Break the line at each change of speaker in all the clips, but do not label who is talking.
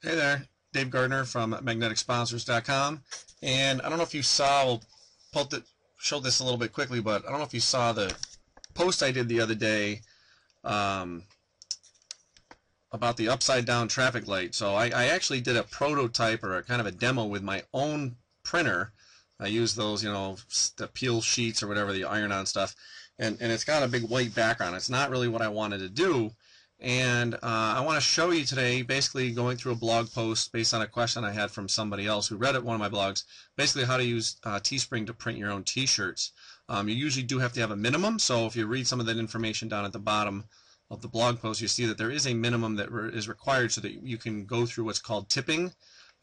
Hey there, Dave Gardner from MagneticSponsors.com, and I don't know if you saw, show this a little bit quickly, but I don't know if you saw the post I did the other day um, about the upside down traffic light. So I actually did a prototype or a kind of a demo with my own printer. I use those, the peel sheets or whatever, the iron-on stuff, and it's got a big white background. It's not really what I wanted to do. And I want to show you today, basically going through a blog post based on a question I had from somebody else who read one of my blogs, basically how to use Teespring to print your own t-shirts. You usually do have to have a minimum, so if you read some of that information down at the bottom of the blog post, you see that there is a minimum that is required so that you can go through what's called tipping.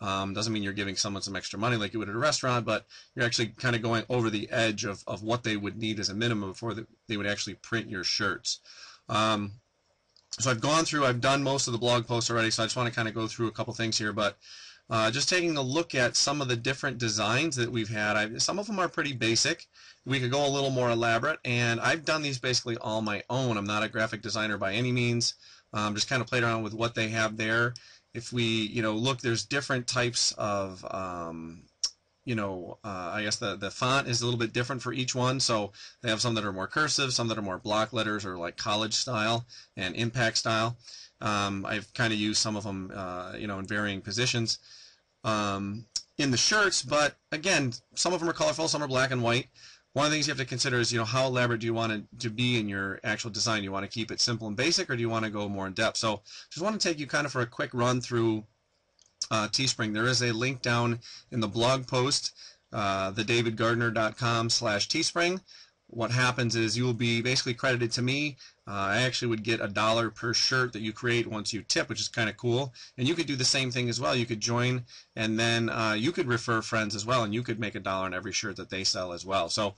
Doesn't mean you're giving someone some extra money like you would at a restaurant, but you're actually kind of going over the edge of what they would need as a minimum before they would actually print your shirts. So I've gone through, I've done most of the blog posts already, so I just want to kind of go through a couple things here, but just taking a look at some of the different designs that we've had. Some of them are pretty basic. We could go a little more elaborate, and I've done these basically all my own. I'm not a graphic designer by any means. Just kind of played around with what they have there. If we, look, there's different types of I guess the font is a little bit different for each one. So they have some that are more cursive, some that are more block letters or like college style and impact style. I've kind of used some of them, in varying positions in the shirts. But again, some of them are colorful, some are black and white. One of the things you have to consider is, how elaborate do you want it to be in your actual design? Do you want to keep it simple and basic, or do you want to go more in depth? So just want to take you kind of for a quick run through Teespring. There is a link down in the blog post, thedavidgardner.com/Teespring. What happens is you will be basically credited to me. I actually would get $1 per shirt that you create once you tip, which is kind of cool. And you could do the same thing as well. You could join, and then you could refer friends as well, and you could make $1 on every shirt that they sell as well. So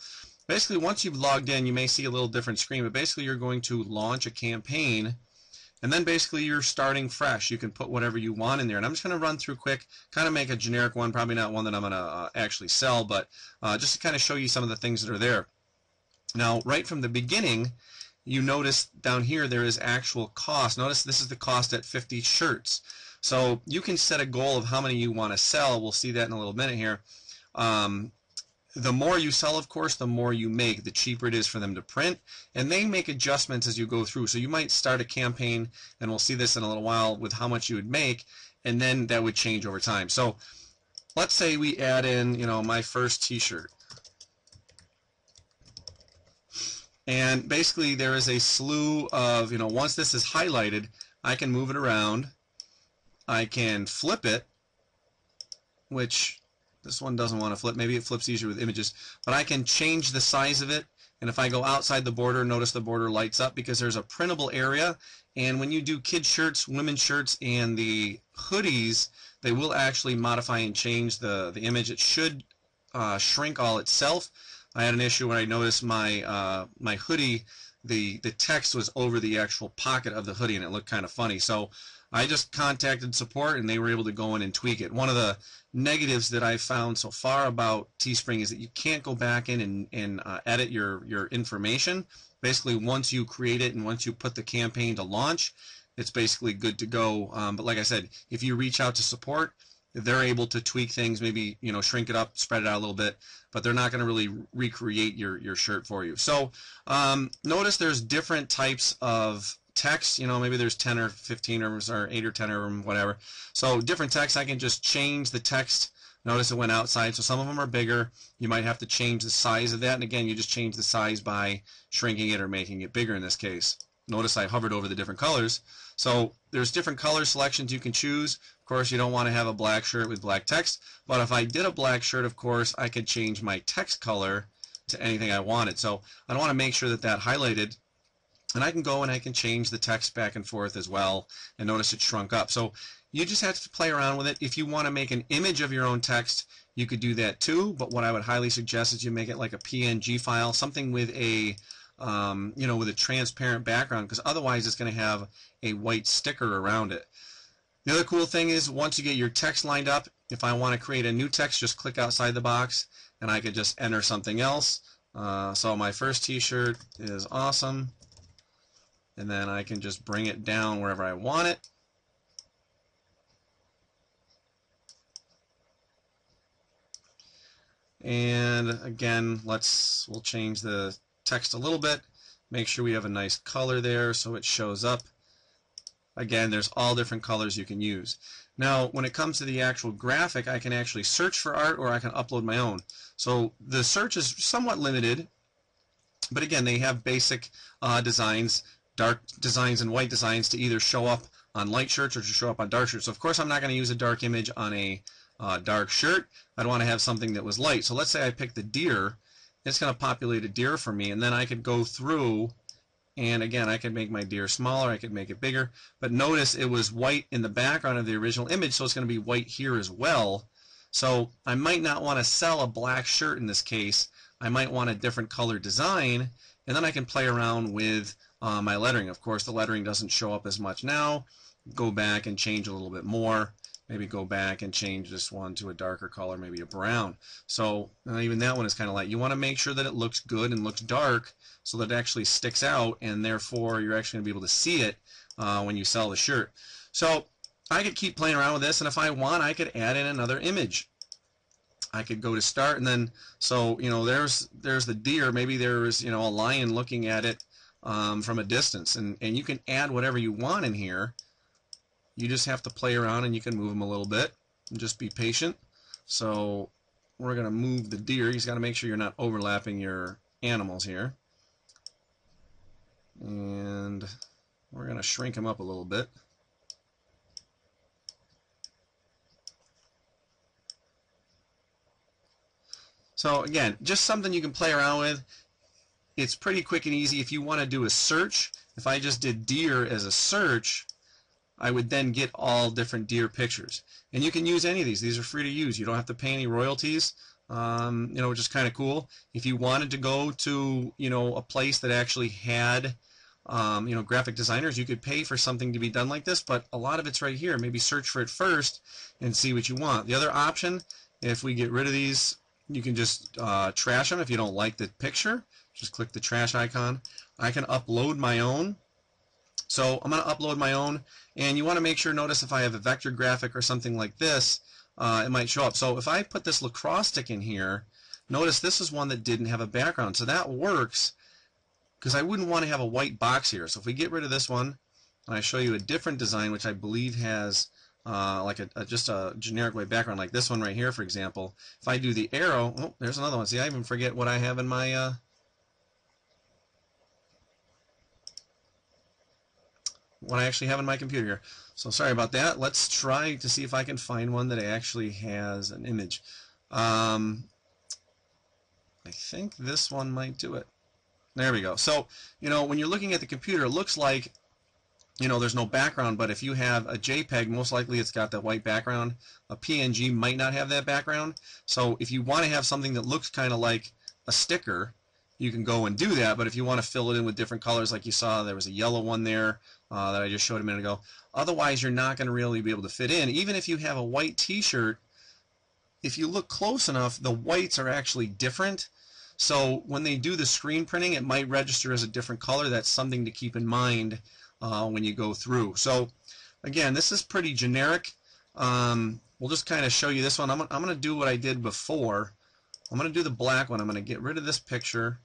basically, once you've logged in, you may see a little different screen, but basically you're going to launch a campaign. And then basically you're starting fresh. You can put whatever you want in there. And I'm just going to run through quick, kind of make a generic one, probably not one that I'm going to actually sell, but just to kind of show you some of the things that are there. Now, right from the beginning, you notice down here there is actual cost. Notice this is the cost at 50 shirts. So you can set a goal of how many you want to sell. We'll see that in a little minute here. The more you sell, of course, the more you make, the cheaper it is for them to print, and they make adjustments as you go through. So you might start a campaign, and we'll see this in a little while, with how much you would make, and then that would change over time. So let's say we add in, my first t-shirt. And basically there is a slew of, once this is highlighted, I can move it around. I can flip it, which this one doesn't want to flip. Maybe it flips easier with images. But I can change the size of it. And if I go outside the border, notice the border lights up because there's a printable area. And when you do kids shirts, women's shirts, and the hoodies, they will actually modify and change the image. It should shrink all itself. I had an issue when I noticed my my hoodie, the text was over the actual pocket of the hoodie, and it looked kind of funny. So I just contacted support, and they were able to go in and tweak it. One of the negatives that I've found so far about Teespring is that you can't go back in and edit your information. Basically, once you create it and once you put the campaign to launch, it's basically good to go. But like I said, if you reach out to support, they're able to tweak things, maybe shrink it up, spread it out a little bit, but they're not going to really recreate your shirt for you. So notice there's different types of text. Maybe there's 10 or 15 or 8 or 10 or whatever. So different text, I can just change the text. Notice it went outside, so some of them are bigger. You might have to change the size of that, and again, you just change the size by shrinking it or making it bigger in this case. Notice I hovered over the different colors. So there's different color selections you can choose. Of course, you don't want to have a black shirt with black text, but if I did a black shirt, of course, I could change my text color to anything I wanted. So I want to make sure that that highlighted, and I can go and I can change the text back and forth as well, and notice it shrunk up. So you just have to play around with it. If you want to make an image of your own text, you could do that too, but what I would highly suggest is you make it like a PNG file, something with a with a transparent background, because otherwise it's going to have a white sticker around it. The other cool thing is once you get your text lined up, if I want to create a new text, just click outside the box and I could just enter something else. So my first t-shirt is awesome, and then I can just bring it down wherever I want it. And again, we'll change the text a little bit, make sure we have a nice color there so it shows up. Again, there's all different colors you can use. Now, when it comes to the actual graphic, I can actually search for art, or I can upload my own. So the search is somewhat limited, but again, they have basic designs, dark designs and white designs, to either show up on light shirts or to show up on dark shirts. So of course I'm not going to use a dark image on a dark shirt. I'd want to have something that was light. So let's say I pick the deer. It's going to populate a deer for me, and then I could go through, and again, I could make my deer smaller, I could make it bigger, but notice it was white in the background of the original image, so it's going to be white here as well. So I might not want to sell a black shirt in this case. I might want a different color design, and then I can play around with my lettering. Of course, the lettering doesn't show up as much now. Go back and change a little bit more. Maybe go back and change this one to a darker color, maybe a brown. So even that one is kind of light. You want to make sure that it looks good and looks dark so that it actually sticks out, and therefore you're actually going to be able to see it when you sell the shirt. So I could keep playing around with this, and if I want, I could add in another image. I could go to start, and then, so, you know, there's the deer. Maybe there's, you know, a lion looking at it from a distance, and you can add whatever you want in here. You just have to play around, and you can move them a little bit and just be patient. So we're going to move the deer. You just got to make sure you're not overlapping your animals here. And we're going to shrink him up a little bit. So again, just something you can play around with. It's pretty quick and easy. If you want to do a search, if I just did deer as a search, I would then get all different deer pictures. And you can use any of these. These are free to use. You don't have to pay any royalties, you know, which is kind of cool. If you wanted to go to, you know, a place that actually had, you know, graphic designers, you could pay for something to be done like this, but a lot of it's right here. Maybe search for it first and see what you want. The other option, if we get rid of these, you can just trash them if you don't like the picture. Just click the trash icon. I can upload my own. So I'm going to upload my own, and you want to make sure, notice if I have a vector graphic or something like this, it might show up. So if I put this lacrosse stick in here, notice this is one that didn't have a background. So that works because I wouldn't want to have a white box here. So if we get rid of this one, and I show you a different design, which I believe has like just a generic white background, like this one right here, for example. If I do the arrow, oh, there's another one. See, I even forget what I have in my what I actually have in my computer here. So sorry about that. Let's try to see if I can find one that actually has an image. I think this one might do it. There we go. So, you know, when you're looking at the computer, it looks like, you know, there's no background, but if you have a JPEG, most likely it's got that white background. A PNG might not have that background. So if you want to have something that looks kind of like a sticker, you can go and do that. But if you want to fill it in with different colors, like you saw, there was a yellow one there that I just showed a minute ago. Otherwise, you're not going to really be able to fit in. Even if you have a white t-shirt, if you look close enough, the whites are actually different. So when they do the screen printing, it might register as a different color. That's something to keep in mind when you go through. So again, this is pretty generic. We'll just kind of show you this one. I'm going to do what I did before. I'm going to do the black one. I'm going to get rid of this picture,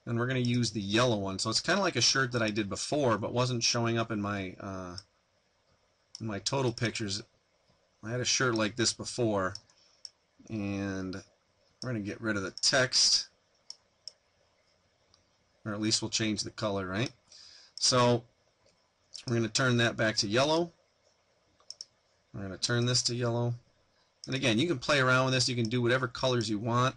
and we're going to use the yellow one. So it's kind of like a shirt that I did before, but wasn't showing up in my total pictures. I had a shirt like this before, and we're going to get rid of the text, or at least we'll change the color, right? So we're going to turn that back to yellow. We're going to turn this to yellow. And again, you can play around with this. You can do whatever colors you want.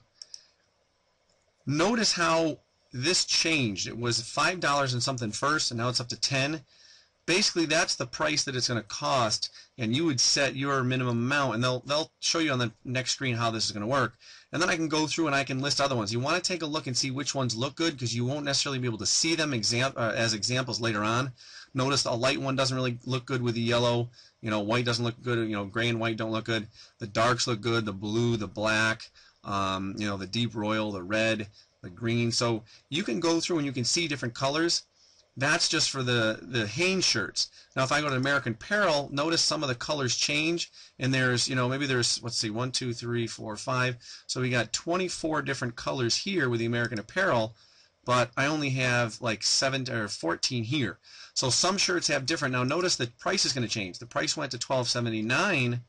Notice how this changed. It was $5 and something first, and now it's up to $10. Basically, that's the price that it's going to cost, and you would set your minimum amount, and they'll show you on the next screen how this is going to work. And then I can go through and I can list other ones. You want to take a look and see which ones look good, because you won't necessarily be able to see them as examples later on. Notice a light one doesn't really look good with the yellow. You know, white doesn't look good. You know, gray and white don't look good. The darks look good. The blue, the black, you know, the deep royal, the red, the green. So you can go through and you can see different colors. That's just for the Hanes shirts. Now if I go to American Apparel, notice some of the colors change, and there's, you know, maybe there's, let's see, 1, 2, 3, 4, 5. So we got 24 different colors here with the American Apparel, but I only have like 7 or 14 here. So some shirts have different. Now notice the price is going to change. The price went to $12.79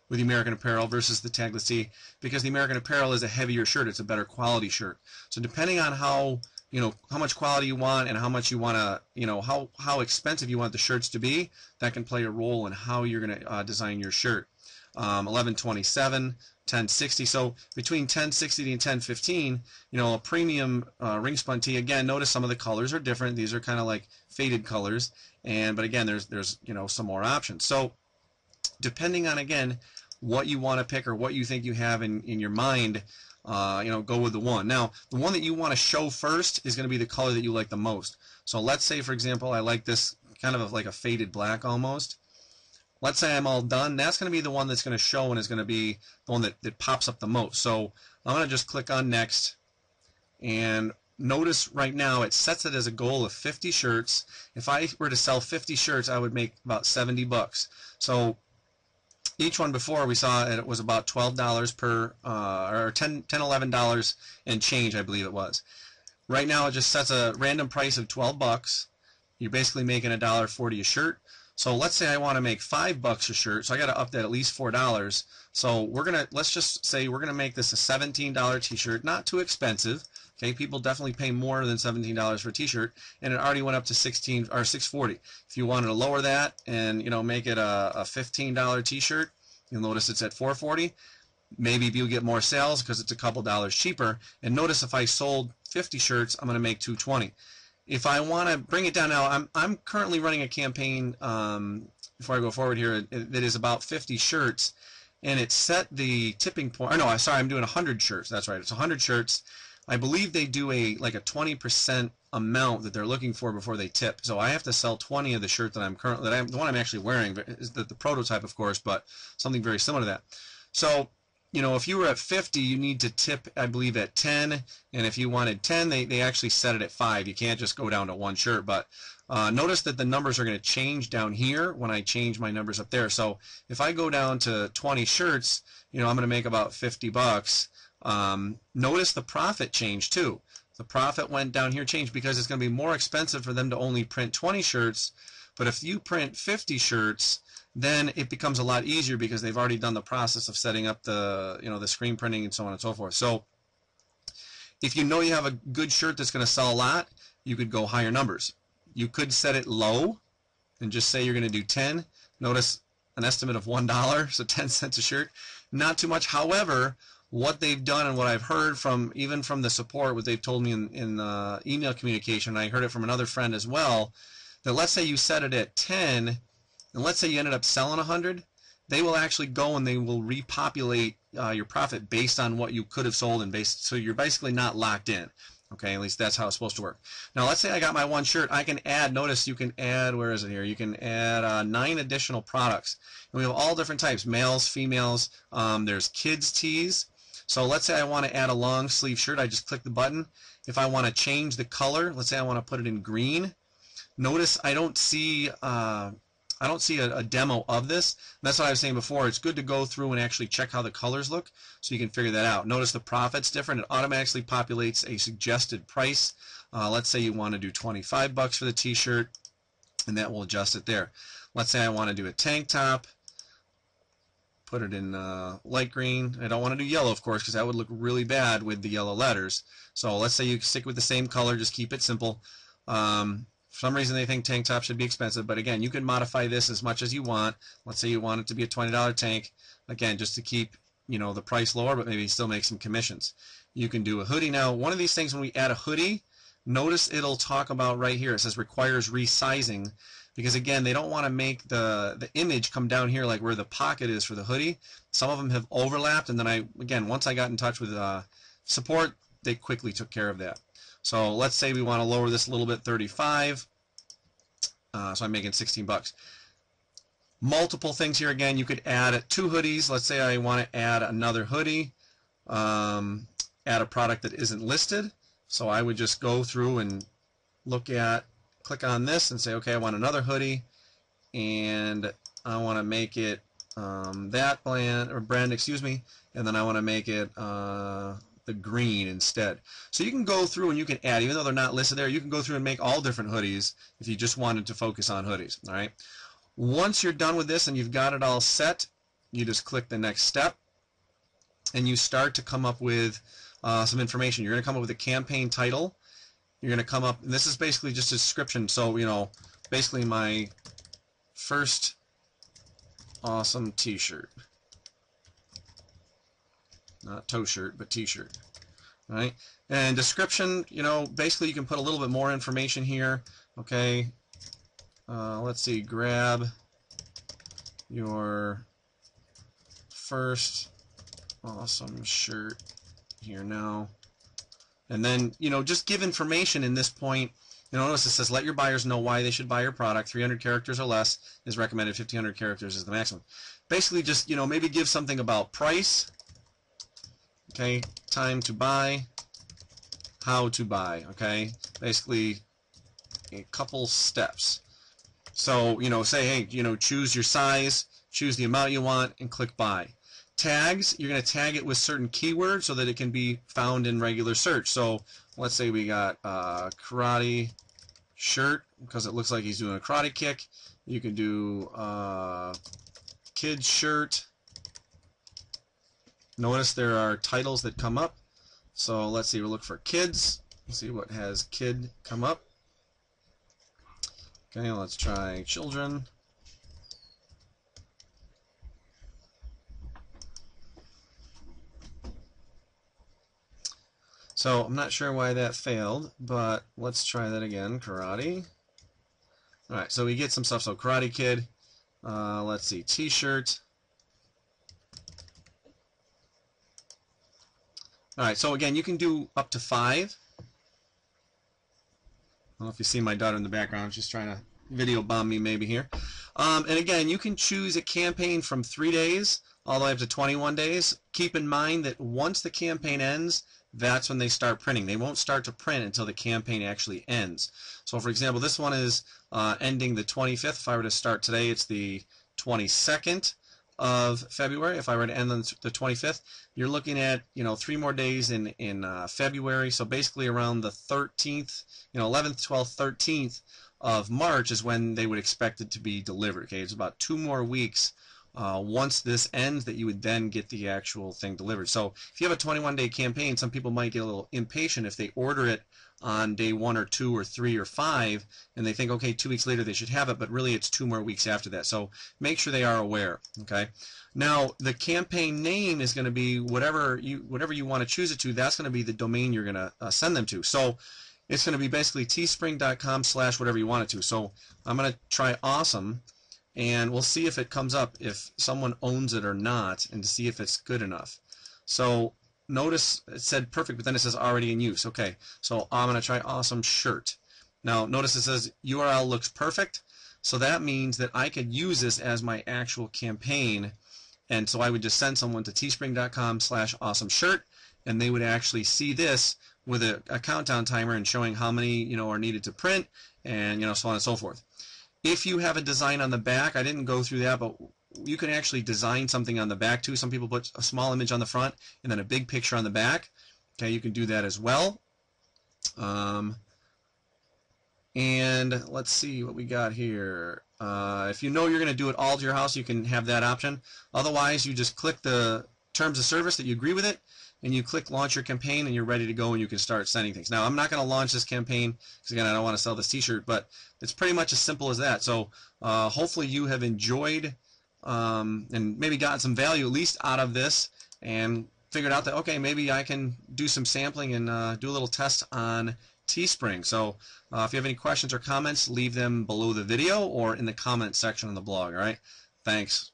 with the American Apparel versus the Tagless Tee, because the American Apparel is a heavier shirt. It's a better quality shirt. So depending on how, you know, how much quality you want and how much you want to, you know, how expensive you want the shirts to be, that can play a role in how you're going to design your shirt. 1127, 1060. So between 1060 and 1015, you know, a premium ring spun tee. Again, notice some of the colors are different. These are kind of like faded colors, but again, there's you know, some more options. So depending on, again, what you want to pick or what you think you have in your mind, you know, go with the one. Now, the one that you want to show first is going to be the color that you like the most. So let's say, for example, I like this kind of like a faded black almost. Let's say I'm all done. That's going to be the one that's going to show and is going to be the one that pops up the most. So I'm going to just click on next, and notice right now it sets it as a goal of 50 shirts. If I were to sell 50 shirts, I would make about 70 bucks. So each one before we saw it was about $12 per, or $10, $11 and change, I believe it was. Right now it just sets a random price of 12 bucks. You're basically making $1.40 a shirt. So let's say I want to make $5 a shirt, so I got to up that at least $4. So let's just say we're gonna make this a $17 t-shirt, not too expensive. Okay, people definitely pay more than $17 for a t-shirt, and it already went up to $640. If you wanted to lower that and, you know, make it a $15 t-shirt, you'll notice it's at $440. Maybe you'll get more sales because it's a couple dollars cheaper. And notice if I sold 50 shirts, I'm going to make $220. If I want to bring it down now, I'm currently running a campaign before I go forward here that is about 50 shirts, and it set the tipping point. Or no, sorry, I'm doing 100 shirts. That's right, it's 100 shirts. I believe they do like a 20% amount that they're looking for before they tip. So I have to sell 20 of the shirt that the one I'm actually wearing is the prototype, of course, but something very similar to that. So, you know, if you were at 50, you need to tip, I believe, at 10, and if you wanted 10, they actually set it at 5. You can't just go down to one shirt. But notice that the numbers are going to change down here when I change my numbers up there. So if I go down to 20 shirts, you know, I'm going to make about 50 bucks. Notice the profit changed too. The profit went down here, changed, because it's going to be more expensive for them to only print 20 shirts. But if you print 50 shirts, then it becomes a lot easier because they've already done the process of setting up the, you know, the screen printing and so on and so forth. So if you know you have a good shirt that's going to sell a lot, you could go higher numbers. You could set it low and just say you're going to do 10. Notice an estimate of $1, so 10 cents a shirt. Not too much. However, what they've done and what I've heard from, even from the support, what they've told me in email communication, and I heard it from another friend as well, that let's say you set it at 10, and let's say you ended up selling 100, they will actually go and they will repopulate your profit based on what you could have sold, and so you're basically not locked in. Okay, at least that's how it's supposed to work. Now let's say I got my one shirt. I can add, notice you can add, where is it here? You can add 9 additional products. And we have all different types, males, females, there's kids tees. So let's say I want to add a long sleeve shirt. I just click the button. If I want to change the color, let's say I want to put it in green. Notice I don't see a demo of this. That's what I was saying before. It's good to go through and actually check how the colors look so you can figure that out. Notice the profit's different. It automatically populates a suggested price. Let's say you want to do 25 bucks for the t-shirt, and that will adjust it there. Let's say I want to do a tank top. Put it in light green. I don't want to do yellow, of course, because that would look really bad with the yellow letters. So let's say you stick with the same color, just keep it simple. For some reason they think tank top should be expensive, but again, you can modify this as much as you want. Let's say you want it to be a $20 tank, again, just to keep, you know, the price lower, but maybe still make some commissions. You can do a hoodie. Now, one of these things, when we add a hoodie, notice it'll talk about right here, it says requires resizing, because again, they don't want to make the image come down here like where the pocket is for the hoodie. Some of them have overlapped, and then again, once I got in touch with support, they quickly took care of that. So let's say we want to lower this a little bit, 35. So I'm making 16 bucks. Multiple things here. Again, you could add 2 hoodies. Let's say I want to add another hoodie, add a product that isn't listed. So I would just go through and look at click on this and say, okay, I want another hoodie, and I want to make it that brand, excuse me, and then I want to make it the green instead. So you can go through and you can add, even though they're not listed there, you can go through and make all different hoodies if you just wanted to focus on hoodies. All right. Once you're done with this and you've got it all set, you just click the next step, and you start to come up with some information. You're going to come up with a campaign title. You're going to come up, and this is basically just a description. So, you know, basically my first awesome t-shirt. Not toe shirt, but t-shirt. All right. And description, you know, basically you can put a little bit more information here. Okay. Let's see, grab your first awesome shirt here now. And then, you know, just give information in this point. You know, notice it says, let your buyers know why they should buy your product. 300 characters or less is recommended. 1,500 characters is the maximum. Basically, just, you know, maybe give something about price. Okay, time to buy, how to buy. Okay, basically a couple steps. So, you know, say, hey, you know, choose your size, choose the amount you want, and click buy. Tags, you're going to tag it with certain keywords so that it can be found in regular search. So let's say we got karate shirt, because it looks like he's doing a karate kick. You can do kids shirt. Notice there are titles that come up. So let's see, we'll look for kids. Let's see what has kid come up. Okay, let's try children. So I'm not sure why that failed, but let's try that again. Karate. Alright, so we get some stuff. So Karate Kid. Let's see, t-shirt. Alright, so again, you can do up to 5. I don't know if you see my daughter in the background. She's trying to video bomb me maybe here. And again, you can choose a campaign from 3 days all the way up to 21 days. Keep in mind that once the campaign ends, that's when they start printing. They won't start to print until the campaign actually ends. So for example, this one is ending the 25th. If I were to start today, it's the 22nd of February. If I were to end on the 25th, you're looking at, you know, 3 more days in February. So basically around the 13th, you know, 11th, 12th, 13th of March is when they would expect it to be delivered. Okay, it's about 2 more weeks once this ends that you would then get the actual thing delivered. So if you have a 21-day campaign, some people might get a little impatient if they order it on day 1 or 2 or 3 or 5 and they think, okay, 2 weeks later they should have it, but really it's 2 more weeks after that. So make sure they are aware. Okay, now the campaign name is going to be whatever you want to choose it to. That's going to be the domain you're going to send them to. So it's going to be basically teespring.com/whatever you want it to. So I'm going to try awesome, and we'll see if it comes up, if someone owns it or not, and to see if it's good enough. So notice it said perfect, but then it says already in use. Okay, so I'm going to try awesome shirt. Now notice it says URL looks perfect, so that means that I could use this as my actual campaign, and so I would just send someone to teespring.com/awesome shirt, and they would actually see this with a countdown timer and showing how many, you know, are needed to print, and, you know, so on and so forth. If you have a design on the back, I didn't go through that, but you can actually design something on the back too. Some people put a small image on the front and then a big picture on the back. Okay, you can do that as well. And let's see what we got here. If you know you're going to do it all to your house, you can have that option. Otherwise, you just click the terms of service that you agree with it, and you click launch your campaign, and you're ready to go, and you can start sending things. Now, I'm not going to launch this campaign because, again, I don't want to sell this t-shirt, but it's pretty much as simple as that. So hopefully you have enjoyed and maybe gotten some value at least out of this, and figured out that, okay, maybe I can do some sampling and do a little test on Teespring. So if you have any questions or comments, leave them below the video or in the comment section on the blog. All right, thanks.